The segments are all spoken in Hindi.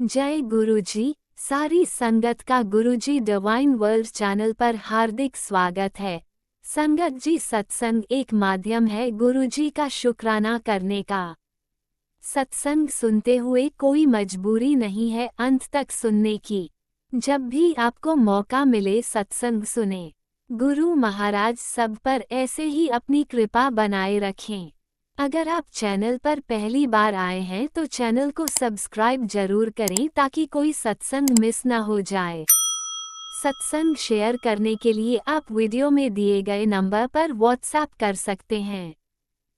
जय गुरुजी। सारी संगत का गुरुजी डिवाइन वर्ल्ड चैनल पर हार्दिक स्वागत है। संगत जी, सत्संग एक माध्यम है गुरुजी का शुक्राना करने का। सत्संग सुनते हुए कोई मजबूरी नहीं है अंत तक सुनने की। जब भी आपको मौका मिले सत्संग सुने। गुरु महाराज सब पर ऐसे ही अपनी कृपा बनाए रखें। अगर आप चैनल पर पहली बार आए हैं तो चैनल को सब्सक्राइब जरूर करें ताकि कोई सत्संग मिस ना हो जाए। सत्संग शेयर करने के लिए आप वीडियो में दिए गए नंबर पर व्हाट्सएप कर सकते हैं।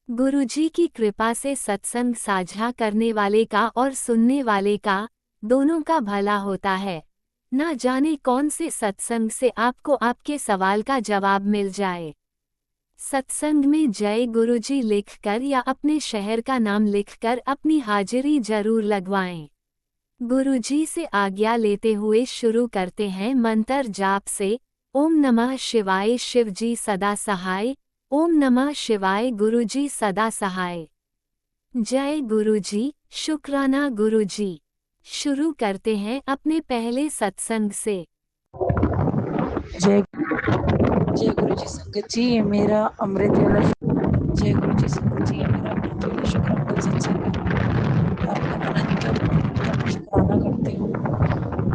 गुरुजी की कृपा से सत्संग साझा करने वाले का और सुनने वाले का दोनों का भला होता है। ना जाने कौन से सत्संग से आपको आपके सवाल का जवाब मिल जाए। सत्संग में जय गुरुजी लिखकर या अपने शहर का नाम लिखकर अपनी हाजिरी जरूर लगवाएं। गुरुजी से आज्ञा लेते हुए शुरू करते हैं मंत्र जाप से। ओम नमः शिवाय, शिवजी सदा सहाय। ओम नमः शिवाय, गुरुजी सदा सहाय। जय गुरुजी, शुक्राना गुरुजी। शुरू करते हैं अपने पहले सत्संग से। जय जय गुरु जी संगत जी, ये मेरा अमृत वाला जय गुरु जी संगत जी, ये मेरा अमृत वाला शुक्राना सत्संग है। आपका अनंत शुक्राना करते हो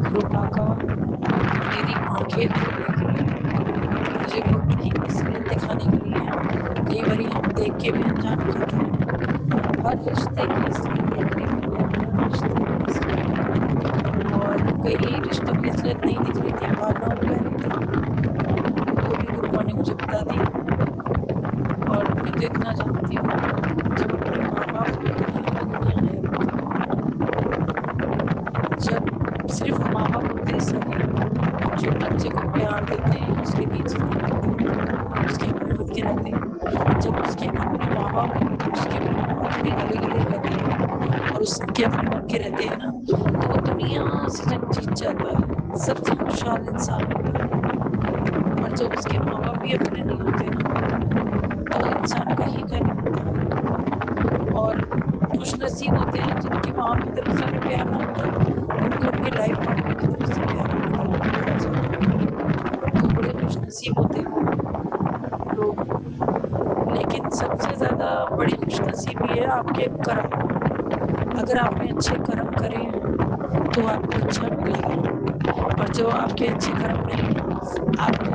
कृपा का मेरी आंखें खोलने के लिए, मुझे भक्त की असलियत दिखाने के लिए। कई बार हम देख के भी अनजान हो जाते हैं। हर रिश्ते की असलियत देखने मिलती है, हर रिश्ते की असलियत। और कई रिश्तों की असलियत नहीं दिख रही थी, भावनाओं में बह रही थी, वो भी गुरु माँ ने मुझे बता दी। और मैं तो इतना जानती हूँ, जब अपने माँ बाप होते हैं तो दुनिया गैर होती है। जब सिर्फ माँ बाप होते हैं सगे, जो बच्चे को प्यार देते हैं, उसके नीचे रहते हैं, उसकी मदद के रहते हैं। जब उसके अपने माँ बाप उसके अपने गले गले रहते हैं और उसके अपने मन के रहते हैं ना, तो वो दुनिया से जंग जीत जाता है, सबसे खुशहाल इंसान होता है। और जब उसके माँ बाप भी अपने नहीं होते ना, तो इंसान कहीं का नहीं होता। और खुश नसीब होते हैं जिनके माँ बाप की तरफ से उन्हें प्यार ना मिले, उनको उनके लाइफ पार्टनर की तरफ से प्यार मिलता है, बहुत ज़्यादा। तो बड़े खुश नसीब होते हैं वो लोग। लेकिन सबसे ज़्यादा बड़ी खुश नसीबी है आपके कर्म। अगर आपने अच्छे कर्म करे हैं तो आपको अच्छा मिलेगा, और जो आपके अच्छे कर्म नहीं है आपको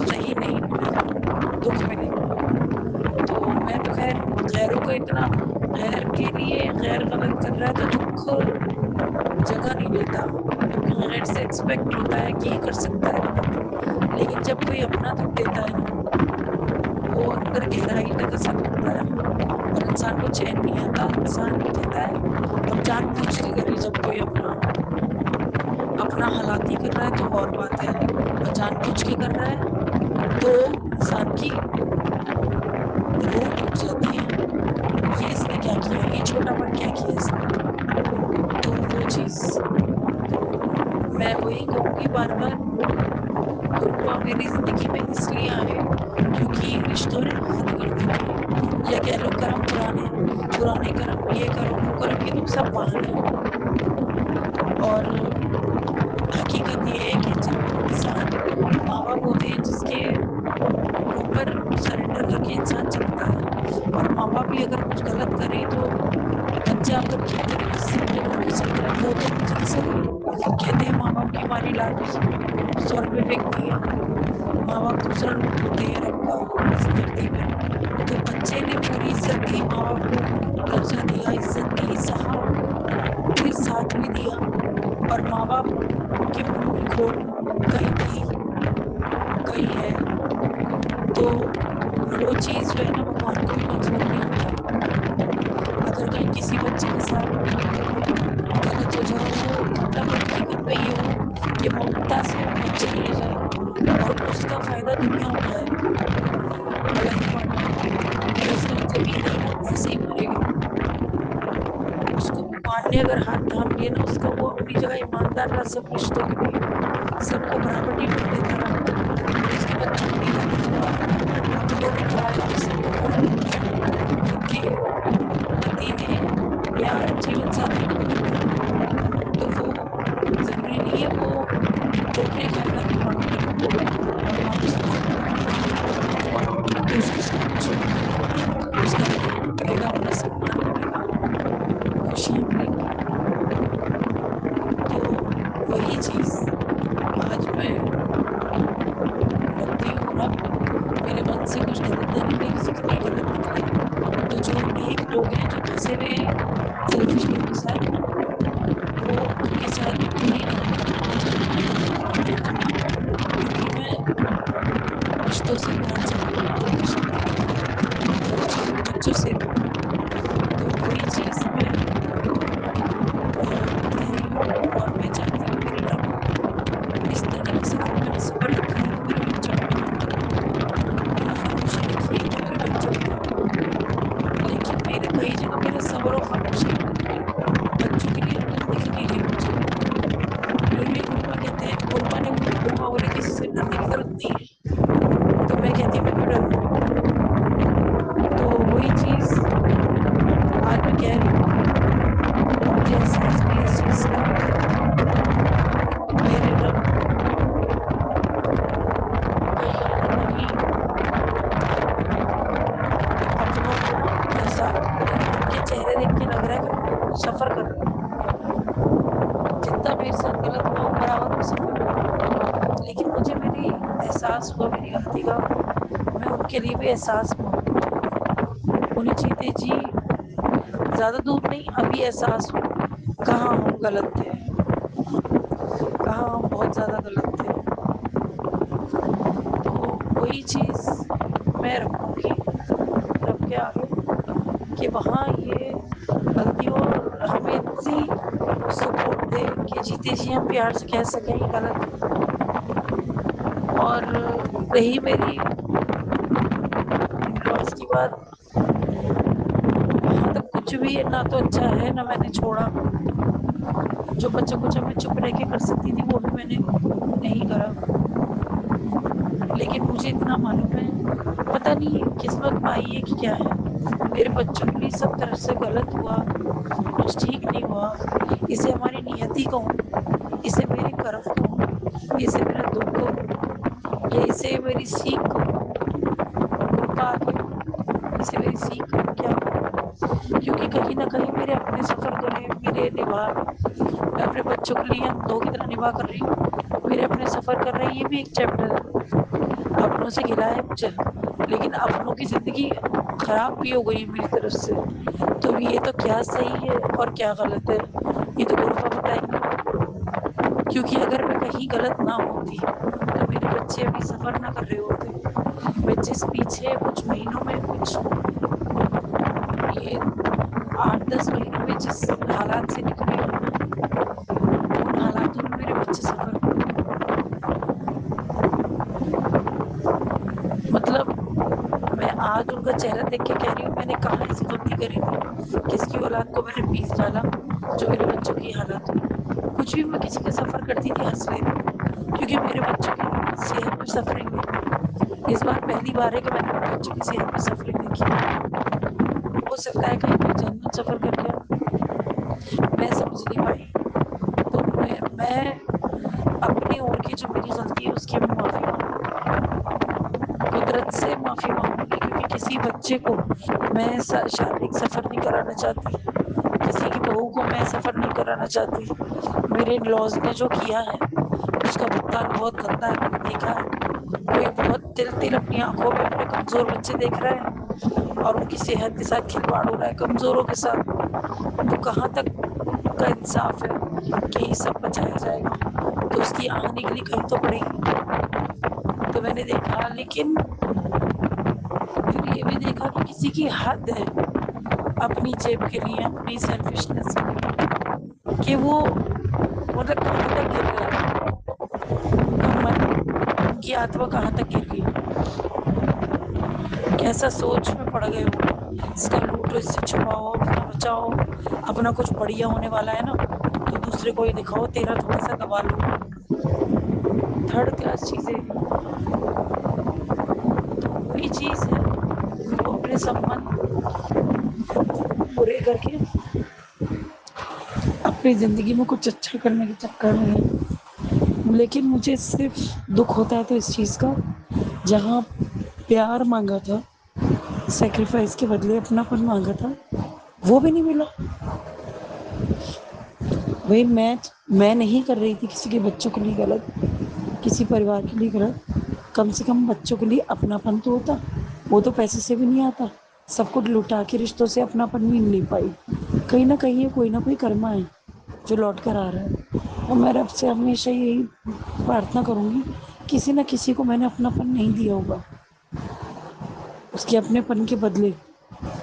सही नहीं मिलेगा, दुख मिलेगा। तो मैं तो खैर गैरों का इतना, गैर के लिए गैर गलत कर रहा है तो दुख जगह नहीं लेता, क्योंकि गैर से एक्सपेक्ट होता है कि ये कर सकता है गलत। लेकिन जब कोई अपना दुख देता है ना, वो अंदर गहराई में धंसा लगता है और इंसान को चैन नहीं आता। इंसान कहता है अब जानबूझ के करे, जब कोई अपना हालाती कर रहा है तो और बात है, और जानबूझ के कर रहा है तो इंसान की रूह टूट जाती है। ये इसने क्या किया, ये छोटापन क्या किया इसने, तो वो चीज़। तो मैं वही कहूँगी बार बार, गुरुआ मेरी जिंदगी में इसलिए आए क्योंकि रिश्तों ने हद कर दी थी। या कह लो कर्म पुराने, पुराने कर्म, ये करो वो करो, ये तो सब बहाने हैं। और हकीकत ये है कि जब इंसान, माँ बाप होते हैं जिसके ऊपर सरेंडर करके इंसान चलता है, और माँ बाप भी अगर कुछ गलत करें तो बच्चा मतलब कहते हैं ना, सरेंडर करके चलता है, वो तो मुझे सही है। कहते हैं माँ बाप की मारी लाल भी स्वर्ग में फेंकती है। माँ बाप दूसरा रूप होते हैं रब का इस धरती पर। तो बच्चे ने पूरी इज्जत दी, माँ बाप को दर्जा दिया, इज्जत दी, सहा, फिर साथ भी दिया। और माँ बाप के मन में खोट कहीं थी, कहीं है, तो वो चीज़ जो है ना, भगवान को भी मंजूर नहीं होती। अगर कहीं किसी बच्चे के साथ गलत हो जाए, वो मतलब हकीकत में ये हो कि ममता से वो बच्चा रह जाए और उसका फायदा दुनिया उठाए, बड़ा ही माड़ा है। तो इसका मतलब ये नहीं कि वो ऐसे ही मरेगा। उसको भगवान ने अगर हाथ थाम लिया ना उसका, वो अपनी जगह ईमानदार रहा सब रिश्तों के लिए, सबको बराबर ट्रीटमेंट देता रहा, तो उसके बाद चुगली करने लगा, अपनों ने कराया उससे भगवान ने खुश उनके पति ने या जीवन साथी ने नहीं किया। तो चीज़ आज मैं रखती हूँ ना, मेरे मन से कुछ गलत नहीं निकले, किसी के लिए गलत निकले, तो जो नेक लोग हैं, जो फँसे हुए हैं सेल्फिश लोगों के साथ, वो उनके साथ बुरी नहीं क्योंकि मैं रिश्तों से प्यार से बच्चों से, तो वही चीज़ मैं कह रही हूँ और मैं चाहती हूँ मेरे रब इस तरीके से अगर मैंने सब्र रखा है तो मेरे बच्चों को भी मैंने खामोशी रखी है तो मेरे बच्चों को भी। लेकिन मेरे कई जगह मेरे सब्र और खामोशी बच्चों के लिए दिखती नहीं मुझे। फिर भी गुरुमा कहते हैं, गुरुमा बोले किसी से डरने की जरूरत नहीं है, तो मैं कहती हूँ मैं क्यों डरूँ। तो वही चीज़ आज मैं कह रही हूँ, मुझे एहसास भी है इस चीज़ का, मेरे रब कहीं न कहीं अपनों को ना ऐसा उनके चेहरे देख के लग रहा है कि वो सफ़र कर रहे हैं। जितना मेरे साथ गलत हुआ वो बराबर वो सफ़र कर रहे हैं। लेकिन मुझे मेरी एहसास हुआ मेरी गलती का, मैं उनके लिए भी एहसास माँगूँ। उन्हें जीते जी ज़्यादा दूर नहीं, अभी एहसास हो कहाँ हम गलत थे, कहाँ हम बहुत ज़्यादा गलत थे। तो वही चीज़ मैं रखूँगी रब के आगे कि वहाँ ये गलती हो और हमें इतनी सपोर्ट दे कि जीते जी हम प्यार से कह सकें ये गलत है। और रही मेरी इन-लॉज़ की बात, वहाँ तक कुछ भी ना तो अच्छा है ना मैंने छोड़ा। जो बच्चा-कुचा मैं चुप रह के कर सकती थी वो भी मैंने नहीं करा। लेकिन मुझे इतना मालूम है, पता नहीं किस्मत में आई है कि क्या है, मेरे बच्चों के लिए सब तरफ से गलत हुआ, कुछ ठीक नहीं हुआ। इसे हमारी नियति कहूँ, इसे मेरे कर्म कहूँ, इसे मेरा दुःख कहूँ या इसे मेरी सीख कहूँ, कृपा कहूँ, इसे मेरी सीख कहूँ, क्या कहूँ? क्योंकि कहीं न कहीं मेरे अपने सफ़र तो हैं, मेरे निभा मैं अपने बच्चों के लिए अंधों की तरह निभा कर रही हूँ, मेरे अपने सफ़र कर रहे हैं, ये भी एक चैप्टर है। अपनों से घिरा है मुझे, लेकिन अपनों की ज़िंदगी खराब भी हो गई मेरी तरफ से। तो ये तो क्या सही है और क्या गलत है, ये तो गुरुपा बताएँगे। क्योंकि अगर मैं कहीं गलत ना होती, तो मेरे बच्चे अभी सफ़र ना कर रहे होते। मैं जिस पीछे कुछ महीनों में कुछ ये 8-10 महीनों में जिस हालात से निकली हूँ मैं, उन हालातों में मेरे बच्चे सफ़र कर रहे हैं। मतलब मैं आज उनका चेहरा देख के कह रही हूँ मैंने कहाँ ऐसी गलती करी थी, किसकी औलाद को मैंने पीस डाला, जो मेरे बच्चों की हालत हुई। कुछ भी मैं किसी का सफ़र करती थी हँस लेती, क्योंकि मेरे बच्चों की सेहत में सफ़रिंग देखी। इस बार पहली बार है कि मैंने अपने बच्चों की सेहत में सफ़रिंग देखी। हो सकता है कहीं कोई जन्नत सफ़र कर गया, मैं समझ नहीं पाई। तो मैं अपनी ओर की जो मेरी गलती है उसकी मैं माफ़ी माँगूँगी। कुदरत से माफ़ी माँगूँगी क्योंकि किसी बच्चे को मैं शारीरिक सफ़र नहीं कराना चाहती, किसी की बहू को मैं सफ़र नहीं कराना चाहती। मेरे इन-लॉज़ ने जो किया है, उसका भुगतान बहुत गंदा है, मैंने देखा है। कोई बहुत तिल-तिल अपनी आँखों में अपने कमज़ोर बच्चे देख रहा है और उनकी सेहत के साथ खिलवाड़ हो रहा है, कमज़ोरों के साथ। तो कहाँ तक का इंसाफ़ है कि ये सब बचाया जाएगा? तो उसकी आँख निकली कहीं तो पड़ेगी। तो मैंने देखा, लेकिन फिर ये भी देखा कि किसी की हद है अपनी जेब के लिए, अपनी सेल्फिशनेस के लिए, कि वो मतलब कहाँ तक गिर गया उनका मन, उनकी आत्मा कहाँ तक गिर गई, कैसा सोच में पड़ गए वो। इसका लूटो, इससे छुपाओ, अपना बचाओ, अपना कुछ बढ़िया होने वाला है ना, तो दूसरे को ही दिखाओ, तेरा थोड़ा-सा दबा लो। थर्ड क्लास चीज़ें, तो वही चीज़ है, वो अपने संबंध बुरे करके अपनी ज़िंदगी में कुछ अच्छा करने के चक्कर में है। लेकिन मुझे सिर्फ़ दुःख होता है तो इस चीज़ का, जहाँ प्यार माँगा था, सैक्रिफ़ाइस के बदले अपनापन माँगा था, वो भी नहीं मिला। भाई मैं नहीं कर रही थी किसी के बच्चों के लिए गलत, किसी परिवार के लिए गलत। कम से कम बच्चों के लिए अपनापन तो होता। वो तो पैसे से भी नहीं आता। सब कुछ लुटा के रिश्तों से अपनापन नहीं ले पाई। कहीं ना कहीं ये कोई ना कोई कर्मा है जो लौट कर आ रहा है। और मैं रब से हमेशा यही प्रार्थना करूंगी, किसी न किसी को मैंने अपनापन नहीं दिया होगा, उसके अपनेपन के बदले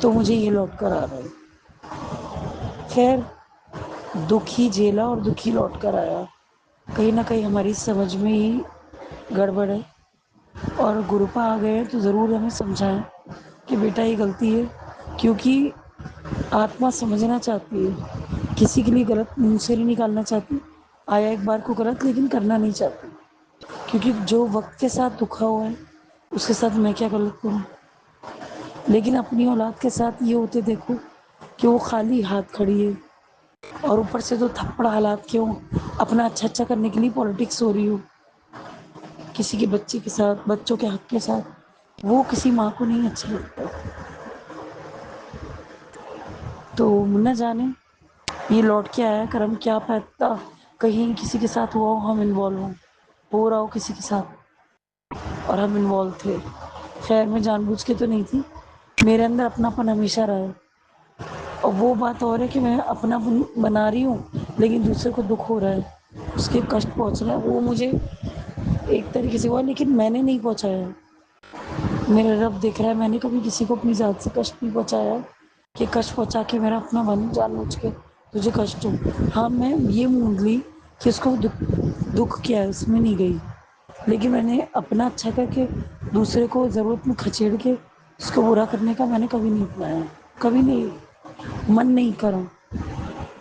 तो मुझे ये लौट कर आ रहा है। खैर, दुख ही झेला और दुख ही लौट कर आया। कहीं ना कहीं हमारी समझ में ही गड़बड़ है। और गुरुपा आ गए तो ज़रूर हमें समझाएं कि बेटा ये गलती है, क्योंकि आत्मा समझना चाहती है, किसी के लिए गलत मुंह से नहीं निकालना चाहती। आया एक बार को गलत, लेकिन करना नहीं चाहती, क्योंकि जो वक्त के साथ दुखा हुआ है उसके साथ मैं क्या गलत करूँ। लेकिन अपनी औलाद के साथ ये होते देखो कि वो खाली हाथ खड़ी है, और ऊपर से तो थप्पड़ हालात क्यों, अपना अच्छा करने के लिए पॉलिटिक्स हो रही हो किसी के बच्चे के साथ, बच्चों के हक के साथ, वो किसी माँ को नहीं अच्छा लगता। तो न जाने ये लौट के आया कर्म, क्या पता कहीं किसी के साथ हुआ हो, हम इन्वॉल्व हो रहा हो किसी के साथ और हम इन्वॉल्व थे। खैर, मैं जानबूझ के तो नहीं थी, मेरे अंदर अपनापन हमेशा रहा है। और वो बात और है कि मैं अपनापन बना रही हूँ, लेकिन दूसरे को दुख हो रहा है, उसके कष्ट पहुँच रहा है, वो मुझे एक तरीके से हुआ, लेकिन मैंने नहीं पहुँचाया। मेरा रब देख रहा है, मैंने कभी किसी को अपनी ज़ात से कष्ट नहीं पहुँचाया कि कष्ट पहुँचा के मेरा अपना बन जानबूझ के तुझे कष्ट हो। हाँ, मैं ये मूंद ली कि उसको दुख क्या है, उसमें नहीं गई, लेकिन मैंने अपना अच्छा करके दूसरे को ज़रूरत में खचेड़ के उसको बुरा करने का मैंने कभी नहीं अपनाया, कभी नहीं, मन नहीं करा।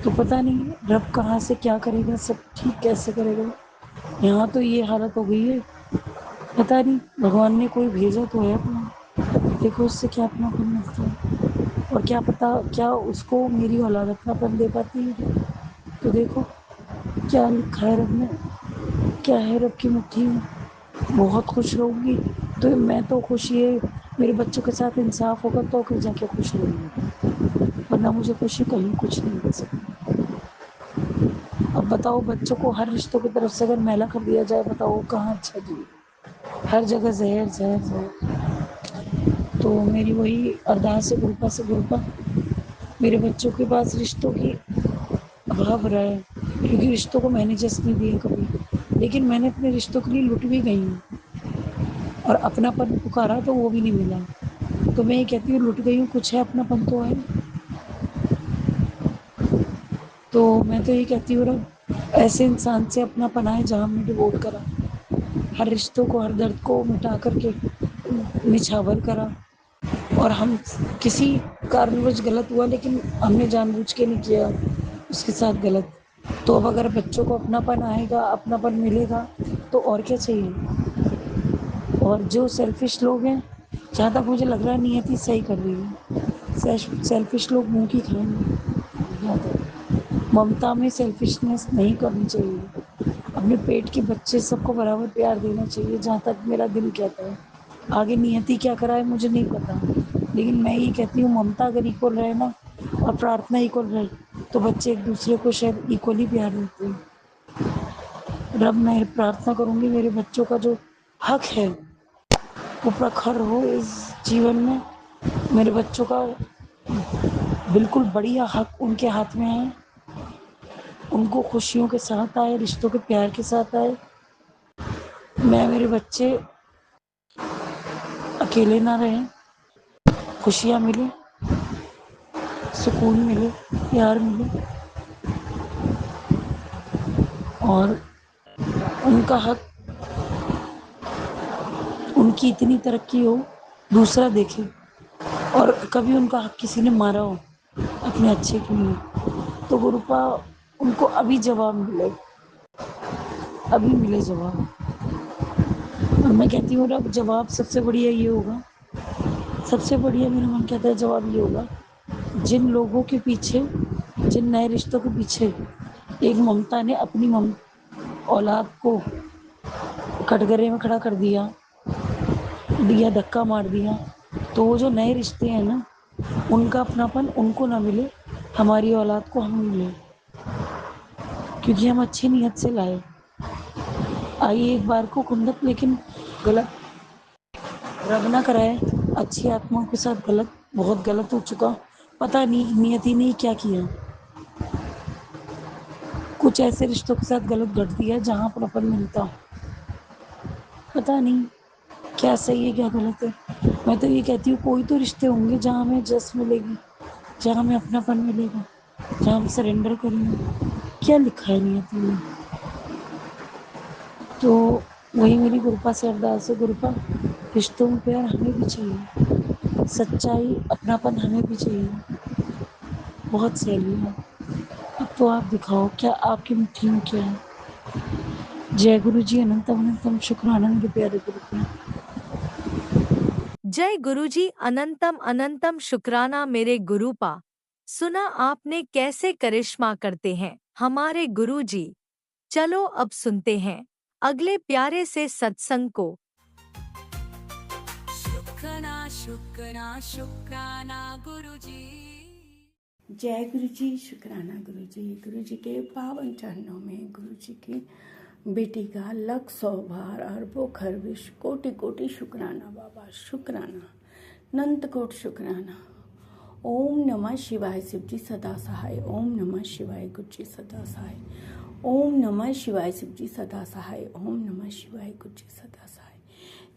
तो पता नहीं रब कहाँ से क्या करेगा, सब ठीक कैसे करेगा। यहाँ तो ये हालत हो गई है, पता नहीं भगवान ने कोई भेजा तो है अपना, देखो उससे क्या अपनापन मिलता है। और क्या पता क्या उसको मेरी औलाद अपनापन दे पाती है। तो देखो क्या लिखा है रब ने, क्या है रब की मुट्ठी में। बहुत खुश रहूँगी तो मैं तो खुश, ये मेरे बच्चों के साथ इंसाफ होगा तो कहीं जाके खुश रहूँगी, वरना मुझे खुशी कहीं कुछ नहीं मिल सकती। अब बताओ, बच्चों को हर रिश्तों की तरफ से अगर मैला कर दिया जाए, बताओ कहाँ अच्छा जी। हर जगह जहर जहर जहर। तो मेरी वही अरदास है गुरुपा से, गुरुपा मेरे बच्चों के पास रिश्तों की अभाव रहा है, क्योंकि रिश्तों को मैंने जस्ट नहीं दिया कभी, लेकिन मैंने अपने रिश्तों के लिए लुट भी गई हूँ, और अपनापन पुकारा तो वो भी नहीं मिला। तो मैं ये कहती हूँ लुट गई हूँ, कुछ है अपनापन तो है। तो मैं तो ये कहती हूँ रब ऐसे इंसान से अपनापन आए जहाँ हमने डिवोट करा, हर रिश्तों को, हर दर्द को मिटा करके निछावर करा। और हम किसी कारणवश गलत हुआ, लेकिन हमने जानबूझ के नहीं किया उसके साथ गलत। तो अब अगर बच्चों को अपनापन आएगा, अपनापन मिलेगा, तो और क्या चाहिए। और जो सेल्फिश लोग हैं, जहाँ तक मुझे लग रहा है नियति सही कर रही है, सेल्फिश लोग मुंह की खाएंगे। जहाँ तक ममता में सेल्फिशनेस नहीं करनी चाहिए, अपने पेट के बच्चे सबको बराबर प्यार देना चाहिए, जहाँ तक मेरा दिल कहता है। आगे नियति क्या कराए मुझे नहीं पता, लेकिन मैं ये कहती हूँ ममता अगर इक्वल रहे ना, और प्रार्थना इक्वल रहे, तो बच्चे एक दूसरे को शायद इक्वली प्यार देते हैं। रब, मैं प्रार्थना करूँगी मेरे बच्चों का जो हक है वो प्रखर हो इस जीवन में। मेरे बच्चों का बिल्कुल बढ़िया हक उनके हाथ में है, उनको खुशियों के साथ आए, रिश्तों के प्यार के साथ आए। मैं, मेरे बच्चे अकेले ना रहें, खुशियाँ मिले, सुकून मिले, प्यार मिले, और उनका हक, उनकी इतनी तरक्की हो दूसरा देखे, और कभी उनका हक किसी ने मारा हो अपने अच्छे के लिए, तो गुरुपा उनको अभी जवाब मिले, अभी मिले जवाब। और मैं कहती हूँ रब, जवाब सबसे बढ़िया ये होगा, सबसे बढ़िया मेरा मन कहता है जवाब ये होगा, जिन लोगों के पीछे, जिन नए रिश्तों के पीछे एक ममता ने अपनी औलाद को कटघरे में खड़ा कर दिया, दिया धक्का मार दिया, तो वो जो नए रिश्ते हैं ना, उनका अपनापन उनको ना मिले, हमारी औलाद को हम मिले। क्योंकि हम अच्छी नीयत से लाए। आइए एक बार को कुंदक, लेकिन गलत रब ना कराए, अच्छी आत्माओं के साथ गलत, बहुत गलत हो चुका। पता नहीं नियति ने क्या किया, कुछ ऐसे रिश्तों के साथ गलत घट दिया जहाँ पर अपन मिलता। पता नहीं क्या सही है क्या गलत है। मैं तो ये कहती हूँ कोई तो रिश्ते होंगे जहाँ हमें जस्ट मिलेगी, जहाँ हमें अपनापन मिलेगा, जहाँ हम सरेंडर करेंगे। क्या लिखा है नियति में? तो वही मेरी गुरुपा से अरदास है, गुरुपा रिश्तों में प्यार हमें भी चाहिए, सच्चाई अपनापन हमें भी चाहिए। बहुत सहेली है। अब तो आप दिखाओ क्या आपकी मुट्ठी में क्या है। जय गुरु जी, अनंतम अनंतम शुक्राना मेरे प्यारे गुरुपा। जय गुरुजी, अनंतम अनंतम शुक्राना मेरे गुरुपा। सुना आपने कैसे करिश्मा करते हैं हमारे गुरुजी। चलो अब सुनते हैं अगले प्यारे से सत्संग को। शुक्राना शुक्राना शुक्राना गुरुजी। जय गुरु जी, शुक्राना गुरु जी के पावन चरणों में गुरु जी की बेटी का लख 100 बार अरबों खरबिश कोटि कोटि शुक्राना बाबा, शुक्राना अनंत कोट शुक्राना। ओम नमः शिवाय शिव जी सदा सहाय, ओम नमः शिवाय गुरु जी सदा सहाय, ओम नमः शिवाय शिव जी सदा सहाय, ओम नमः शिवाय गुरु जी सदा सहाय।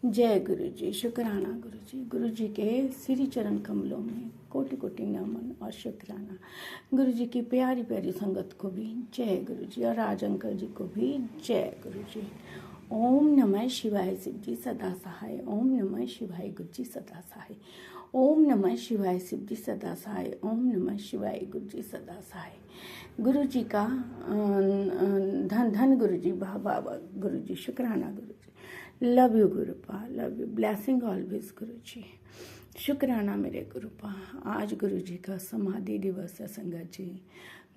जय गुरु जी, शुक्राना गुरु जी के श्री चरण कमलों में कोटि कोटि नमन और शुक्राना। गुरु जी की प्यारी प्यारी संगत को भी जय गुरु जी, और राज अंकल जी को भी जय गुरु जी। ओम नमः शिवाय शिव जी सदा सहाय, ओम नमः शिवाय गुरु जी सदा सहाय, ओम नमः शिवाय शिव जी सदा सहाय, ओम नमः शिवाय गुरु जी सदा सहाय। गुरु जी का धन धन गुरु जी, बाबा गुरु जी, शुक्राना Guru ji. Love you Gurupa, love you, blessing always Guru ji. शुक्राना मेरे गुरुपा। आज गुरु जी का समाधि दिवस है संगत जी।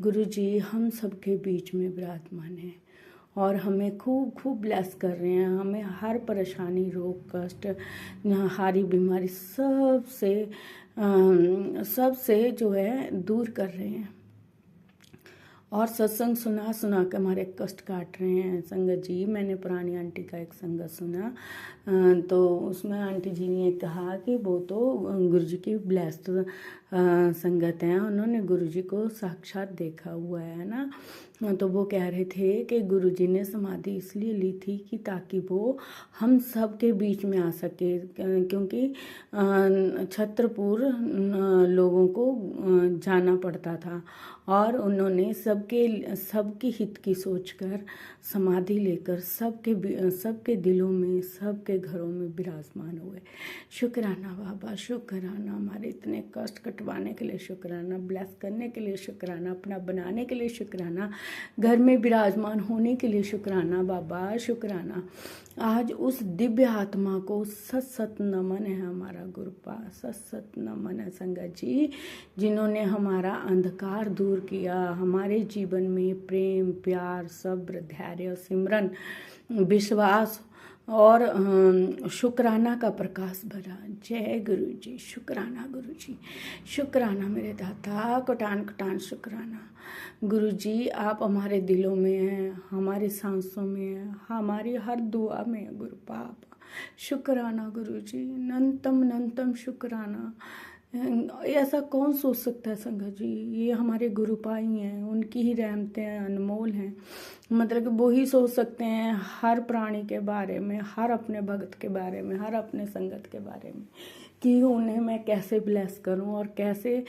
गुरु जी हम सबके बीच में विराजमान है और हमें खूब खूब ब्लेस कर रहे हैं। हमें हर परेशानी, रोग, कष्ट, हारी बीमारी सबसे जो है दूर कर रहे हैं और सत्संग सुना सुना के हमारे कष्ट काट रहे हैं संगत जी। मैंने पुरानी आंटी का एक संगत सुना, तो उसमें आंटी जी ने कहा कि वो तो गुरु जी की ब्लेस्ड संगत हैं, उन्होंने गुरु जी को साक्षात देखा हुआ है ना। तो वो कह रहे थे कि गुरु जी ने समाधि इसलिए ली थी कि ताकि वो हम सब के बीच में आ सके, क्योंकि छत्रपुर लोगों को जाना पड़ता था और उन्होंने सबके हित की सोचकर समाधि लेकर सबके दिलों में, सबके घरों में विराजमान हुए। शुक्राना बाबा, शुक्राना, हमारे इतने कष्ट कटवाने के लिए शुक्राना, ब्लेस करने के लिए शुक्राना, अपना बनाने के लिए शुक्राना, घर में विराजमान होने के लिए शुक्राना बाबा, शुक्राना। आज उस दिव्य आत्मा को सत सत नमन है हमारा गुरुपा, सत सत नमन है संगत जी, जिन्होंने हमारा अंधकार दूर किया, हमारे जीवन में प्रेम, प्यार, सब्र, धैर्य, सिमरन, विश्वास और शुक्राना का प्रकाश भरा। जय गुरु जी, शुक्राना गुरु जी, शुक्राना मेरे दाता, कोटान कोटान शुक्राना। गुरु जी आप हमारे दिलों में हैं, हमारी सांसों में हैं, हमारी हर दुआ में है गुरु पाप। शुक्राना गुरु जी, अनंतम अनंतम शुक्राना। ऐसा कौन सोच सकता है संगत जी, ये हमारे गुरुपाई हैं, उनकी ही रहमतें अनमोल हैं। मतलब कि वो ही सोच सकते हैं हर प्राणी के बारे में, हर अपने भक्त के बारे में, हर अपने संगत के बारे में, कि उन्हें मैं कैसे ब्लेस करूं और कैसे।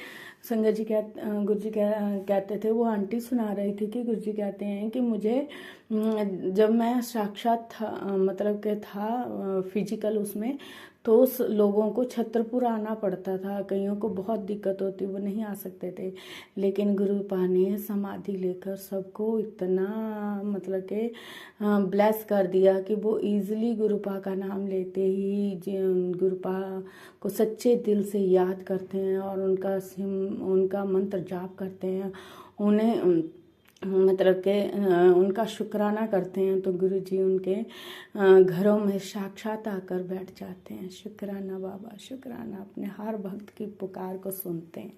संगत जी गुरु जी कहते थे, वो आंटी सुना रही थी कि गुरु जी कहते हैं कि मुझे जब मैं साक्षात था, मतलब कि था फिजिकल उसमें, तो उस लोगों को छत्रपुर आना पड़ता था, कईयों को बहुत दिक्कत होती, वो नहीं आ सकते थे। लेकिन गुरुपा ने समाधि लेकर सबको इतना मतलब कि ब्लेस कर दिया कि वो इजीली गुरुपा का नाम लेते ही गुरुपा को सच्चे दिल से याद करते हैं और उनका मंत्र जाप करते हैं, उन्हें मतलब के उनका शुक्राना करते हैं तो गुरु जी उनके घरों में साक्षात आकर बैठ जाते हैं। शुक्राना बाबा, शुक्राना, अपने हर भक्त की पुकार को सुनते हैं।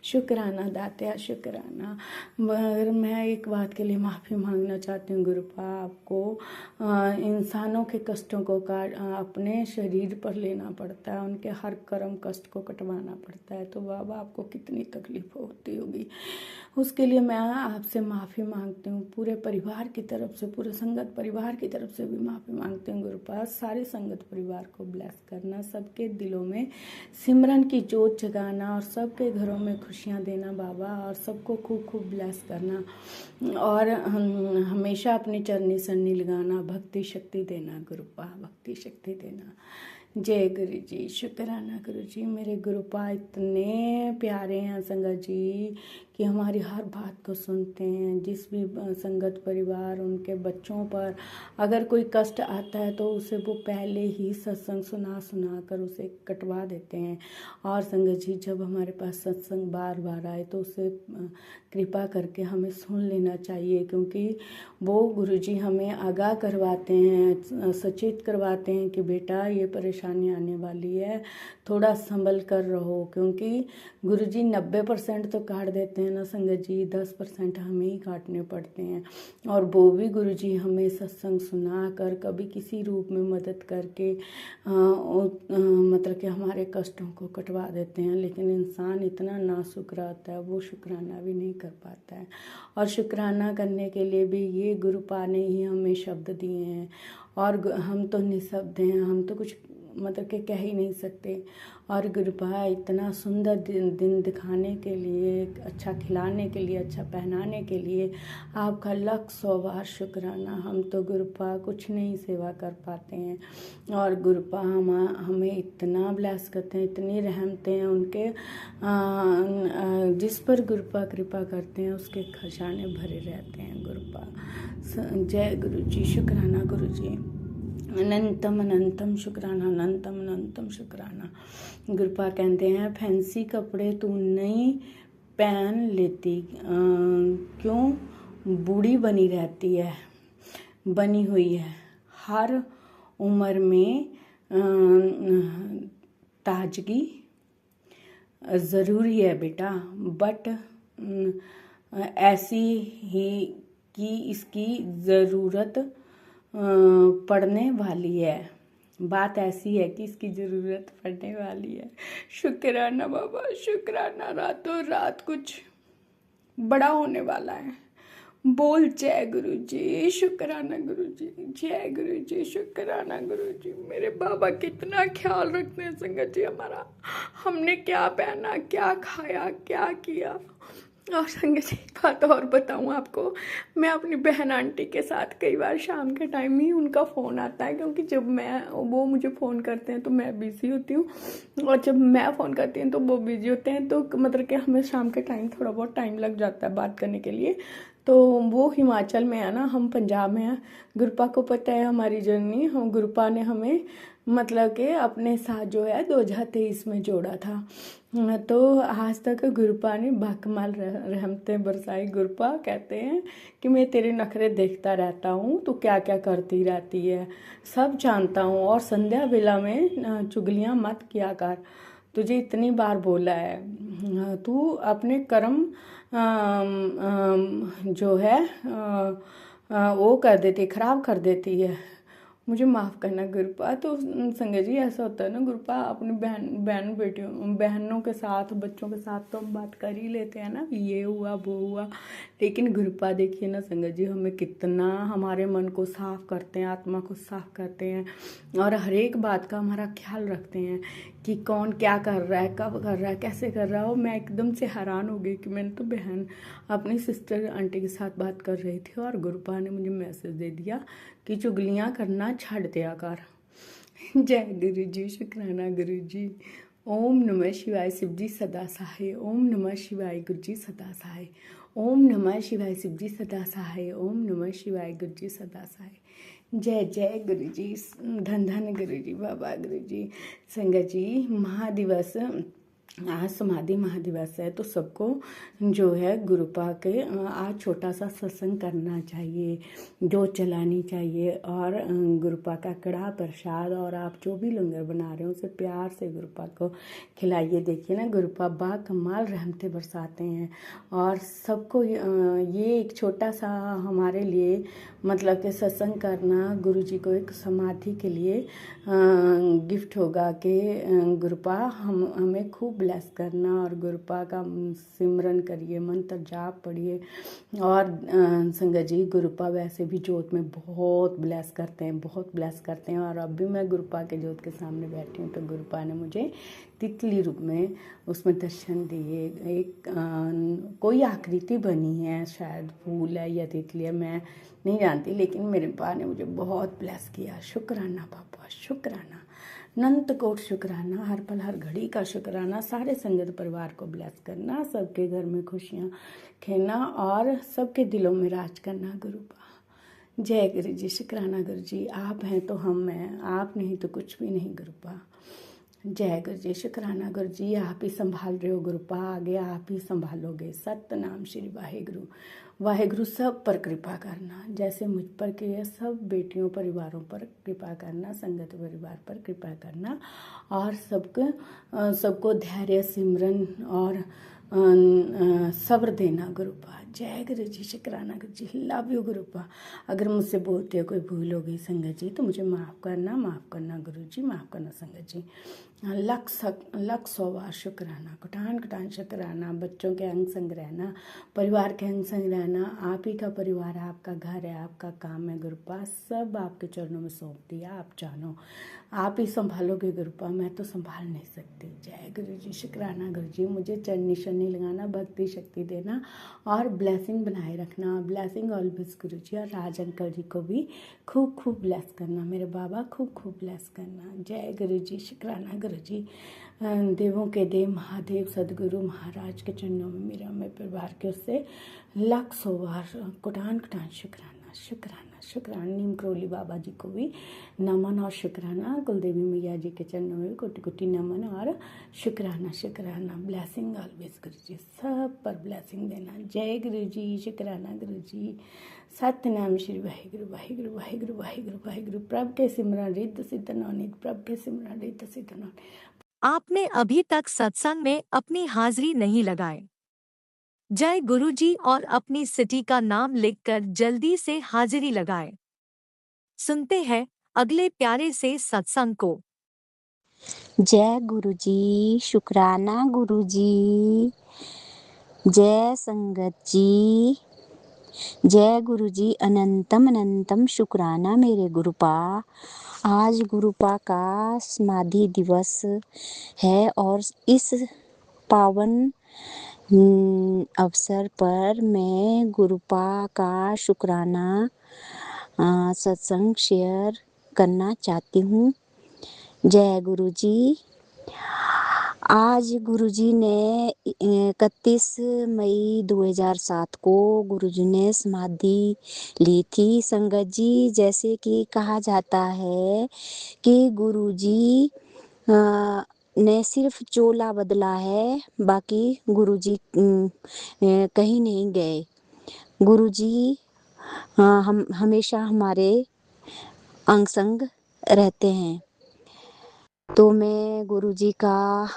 शुक्राना दात्या, शुक्राना। मगर मैं एक बात के लिए माफ़ी मांगना चाहती हूँ गुरुपा, आपको इंसानों के कष्टों को अपने शरीर पर लेना पड़ता है, उनके हर कर्म कष्ट को कटवाना पड़ता है, तो बाबा आपको कितनी तकलीफ होती होगी। उसके लिए मैं आपसे माफ़ी मांगती हूँ, पूरे परिवार की तरफ से, पूरे संगत परिवार की तरफ से भी माफ़ी मांगती हूँ गुरुपाद। सारे संगत परिवार को ब्लेस करना, सबके दिलों में सिमरन की जोत जगाना और सबके घरों में खुशियाँ देना बाबा, और सबको खूब खूब ब्लेस करना और हमेशा अपनी चरनी सन्नी लगाना, भक्ति शक्ति देना गुरुपा, भक्ति शक्ति देना। जय गुरु जी, शुक्राना गुरु जी। मेरे गुरुपा इतने प्यारे हैं संगत जी कि हमारी हर बात को सुनते हैं। जिस भी संगत परिवार उनके बच्चों पर अगर कोई कष्ट आता है तो उसे वो पहले ही सत्संग सुना कर उसे कटवा देते हैं। और संगत जी जब हमारे पास सत्संग बार बार आए तो उसे कृपा करके हमें सुन लेना चाहिए, क्योंकि वो गुरुजी हमें आगाह करवाते हैं, सचेत करवाते हैं कि बेटा ये परेशानी आने वाली है, थोड़ा संभल कर रहो। क्योंकि गुरुजी 90% तो काट देते हैं ना संगत जी, 10% हमें ही काटने पड़ते हैं। और वो भी गुरुजी हमें सत्संग सुना कर, कभी किसी रूप में मदद करके मतलब कि हमारे कष्टों को कटवा देते हैं। लेकिन इंसान इतना नाशुक्र रहता है, वो शुक्राना भी नहीं कर पाता है। और शुक्राना करने के लिए भी ये गुरुपा ने ही हमें शब्द दिए हैं, और हम तो निशब्द हैं, हम तो कुछ मतलब कि कह ही नहीं सकते। और गुरुपा इतना सुंदर दिन दिखाने के लिए, अच्छा खिलाने के लिए, अच्छा पहनाने के लिए आपका 100 बार शुक्राना। हम तो गुरुपा कुछ नहीं सेवा कर पाते हैं, और गुरुपा हमें इतना ब्लेस करते हैं, इतनी रहमतें हैं उनके, जिस पर गुरुपा कृपा करते हैं उसके खजाने भरे रहते हैं गुरुपा। जय गुरु जी, शुक्राना गुरु जी, अनंतम अनंतम शुक्राना, अनंतम अनंतम शुक्राना। गुरुपा कहते हैं फैंसी कपड़े तू नहीं पहन लेती, क्यों बूढ़ी बनी रहती है, बनी हुई है। हर उम्र में ताजगी ज़रूरी है बेटा, बट ऐसी ही कि इसकी ज़रूरत पड़ने वाली है। बात ऐसी है कि इसकी ज़रूरत पड़ने वाली है। शुक्राना बाबा, शुक्राना। रातों रात कुछ बड़ा होने वाला है। बोल जय गुरु जी, शुक्राना गुरु जी, जय गुरु जी, शुक्राना गुरु जी। मेरे बाबा कितना ख्याल रखते हैं संगत जी हमारा, हमने क्या पहना, क्या खाया, क्या किया। और संगत जी एक बात और बताऊँ आपको, मैं अपनी बहन आंटी के साथ कई बार शाम के टाइम ही उनका फ़ोन आता है, क्योंकि जब वो मुझे फ़ोन करते हैं तो मैं बिज़ी होती हूँ, और जब मैं फ़ोन करती हूँ तो वो बिज़ी होते हैं। तो मतलब कि हमें शाम के टाइम थोड़ा बहुत टाइम लग जाता है बात करने के लिए। तो वो हिमाचल में है ना, हम पंजाब में हैं। गुरुपा को पता है हमारी जर्नी, हम गुरुपा ने हमें मतलब कि अपने साथ जो है 2023 में जोड़ा था। तो आज तक गुरुपा ने बाकमाल रहमतें बरसाई। गुरुपा कहते हैं कि मैं तेरे नखरे देखता रहता हूँ, तू क्या क्या करती रहती है, सब जानता हूँ, और संध्या बेला में चुगलियाँ मत किया कर, तुझे इतनी बार बोला है। तू अपने कर्म जो है वो कर देती, खराब कर देती है। मुझे माफ़ करना गुरुपा। तो संगत जी ऐसा होता है ना गुरुपा, अपनी बहनों के साथ, बच्चों के साथ तो हम बात कर ही लेते हैं ना, ये हुआ वो हुआ। लेकिन गुरुपा देखिए ना संगत जी, हमें कितना हमारे मन को साफ करते हैं, आत्मा को साफ करते हैं, और हर एक बात का हमारा ख्याल रखते हैं कि कौन क्या कर रहा है, कब कर रहा है, कैसे कर रहा हो। मैं एकदम से हैरान हो गई कि मैंने तो बहन अपनी सिस्टर आंटी के साथ बात कर रही थी, और गुरुपा ने मुझे मैसेज दे दिया कि चुगलियाँ करना छड़ दिया कर। जय गुरु जी, शुक्राना गुरु जी। ओम नमः शिवाय, शिव जी सदा सहाय। ओम नमः शिवाय, गुरु जी सदा सहाय। ओम नमः शिवाय, शिव जी सदा सहाय। ओम नमः शिवाय, गुरु जी सदा सहाय। जय जय गुरु जी, धन धन गुरु जी, बाबा गुरु जी। संगत जी महादिवस आज समाधि महादिवस है, तो सबको जो है गुरुपा के आज छोटा सा सत्संग करना चाहिए, जोत जलानी चाहिए, और गुरुपा का कड़ा प्रसाद और आप जो भी लंगर बना रहे हो उसे प्यार से गुरुपा को खिलाइए। देखिए ना, गुरुपा बा कमाल रहमतें बरसाते हैं, और सबको ये एक छोटा सा हमारे लिए मतलब कि सत्संग करना गुरुजी को एक समाधि के लिए गिफ्ट होगा कि गुरुपा हमें खूब ब्लेस करना, और गुरुपा का सिमरन करिए, मंत्र जाप पढ़िए। और संगत जी, गुरुपा वैसे भी जोत में बहुत ब्लेस करते हैं, बहुत ब्लेस करते हैं। और अब भी मैं गुरुपा के जोत के सामने बैठी हूँ तो गुरुपा ने मुझे तितली रूप में उसमें दर्शन दिए। एक कोई आकृति बनी है, शायद फूल है या तितली है, मैं नहीं जानती, लेकिन मेरे पा ने मुझे बहुत ब्लेस किया। शुक्राना पापा, शुक्राना, अनंत कोट शुक्राना, हर पल हर घड़ी का शुक्राना। सारे संगत परिवार को ब्लेस करना, सबके घर में खुशियाँ खेलना और सबके दिलों में राज करना। गुरुपा जय गुरु जी, शुक्राना गुरु जी, आप हैं तो हम हैं, आप नहीं तो कुछ भी नहीं गुरुपा। जय गुरु जी, शुक्राना गुरु जी, आप ही संभाल रहे हो गुरुपा, आगे आप ही संभालोगे। सतनाम श्री वाहेगुरु। वाहेगुरु सब पर कृपा करना, जैसे मुझ पर किए सब बेटियों परिवारों पर कृपा करना, संगत परिवार पर कृपा करना, और सबको धैर्य सिमरन और सब्र देना गुरुपा। जय गुरु जी, शुक्राना गुरु जी, लव यू गुरुपा। अगर मुझसे बोलते कोई भूल हो गई संगत जी तो मुझे माफ़ करना गुरु जी, माफ़ करना संगत जी। लख 100 बार शुक्राना, कुटान कुटान शुक्राना। बच्चों के अंग संग रहना, परिवार के अंग संग रहना, आप ही का परिवार है, आपका घर है, आपका काम है गुरुपा, सब आपके चरणों में सौंप दिया। आप जानो, आप ही संभालोगे गुरुपा, मैं तो संभाल नहीं सकती। जय गुरु जी, शुक्राना गुरु जी, मुझे चरनी शरनी लगाना, भक्ति शक्ति देना और ब्लेसिंग बनाए रखना। ब्लेसिंग ऑलवेज गुरु जी, और राज अंकल जी को भी खूब खूब ब्लेस करना, मेरे बाबा खूब खूब ब्लेस करना। जय गुरु जी, शुक्राना गुरु जी। देवों के देव महादेव सदगुरु महाराज के चरणों में मेरा, मैं परिवार के उससे 100 बार कुटान कुटान शुक्राना शुक्राना शुक्राना। नीम करोली बाबा जी को भी नमन और शुक्राना, कुलदेवी मैया जी के चरणों में भी कोटि कोटि नमन और शुक्राना शुक्राना। ब्लेसिंग ऑलवेज गुरु जी, सब पर ब्लेसिंग देना। जय गुरु जी, शुक्राना गुरु जी। सतनाम श्री वाहिगुरु वाहिगुरु वाहिगुरु वाहिगुरु वाहिगुरु। प्रभ के सिमरन रिद्ध सिद्ध नौनित, प्रभ के सिमरन रिद्ध सिद्ध नौनित। आपने अभी तक सत्संग में अपनी हाजिरी नहीं लगाई। जय गुरु जी और अपनी सिटी का नाम लिखकर जल्दी से हाजिरी लगाएं। सुनते हैं अगले प्यारे से सत्संग को। जय गुरु जी, शुक्राना गुरु जी, जय संगत जी, जय गुरु जी, अनंतम अनंतम शुक्राना मेरे गुरुपा। आज गुरुपा का समाधि दिवस है और इस पावन अवसर पर मैं गुरुपा का शुक्राना सत्संग शेयर करना चाहती हूँ। जय गुरु जी। आज गुरुजी ने 31 मई 2007 को गुरुजी ने समाधि ली थी। संगत जी, जैसे कि कहा जाता है कि गुरुजी ने सिर्फ चोला बदला है, बाकी गुरुजी कहीं नहीं गए। गुरुजी हम हमेशा हमारे अंग संग रहते हैं। तो मैं गुरुजी का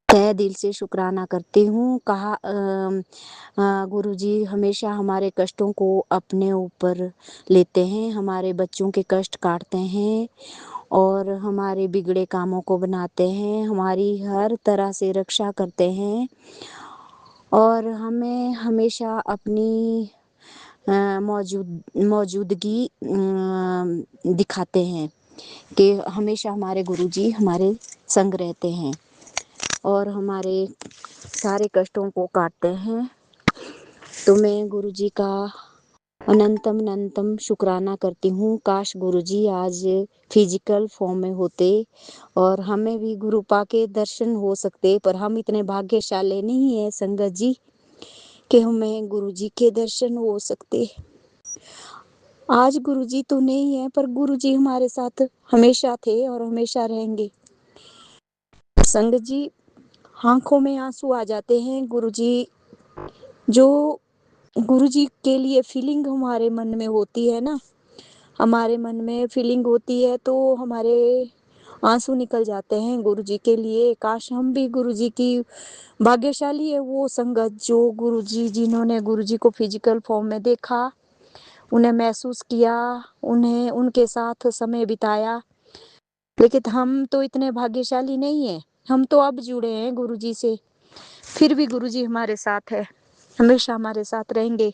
तहे दिल से शुक्राना करती हूँ। गुरुजी हमेशा हमारे कष्टों को अपने ऊपर लेते हैं, हमारे बच्चों के कष्ट काटते हैं और हमारे बिगड़े कामों को बनाते हैं, हमारी हर तरह से रक्षा करते हैं और हमें हमेशा अपनी मौजूदगी दिखाते हैं कि हमेशा हमारे गुरुजी हमारे संग रहते हैं और हमारे सारे कष्टों को काटते हैं। तो मैं गुरुजी का अनंतम अनंतम शुक्राना करती हूँ। काश गुरुजी आज फिजिकल फॉर्म में होते और हमें भी गुरुपा के दर्शन हो सकते, पर हम इतने भाग्यशाली नहीं है संगत जी कि हमें गुरुजी के दर्शन हो सकते। आज गुरुजी तो नहीं है, पर गुरुजी हमारे साथ हमेशा थे और हमेशा रहेंगे। संगत जी, आंखों में आंसू आ जाते हैं गुरुजी। जो गुरुजी के लिए फीलिंग हमारे मन में होती है ना, हमारे मन में फीलिंग होती है तो हमारे आंसू निकल जाते हैं गुरुजी के लिए। काश हम भी गुरुजी की भाग्यशाली है वो संगत, जो गुरुजी, जिन्होंने गुरुजी को फिजिकल फॉर्म में देखा, उन्हें महसूस किया, उन्हें उनके साथ समय बिताया। लेकिन हम तो इतने भाग्यशाली नहीं है, हम तो अब जुड़े हैं गुरुजी से। फिर भी गुरुजी हमारे साथ है, हमेशा हमारे साथ रहेंगे।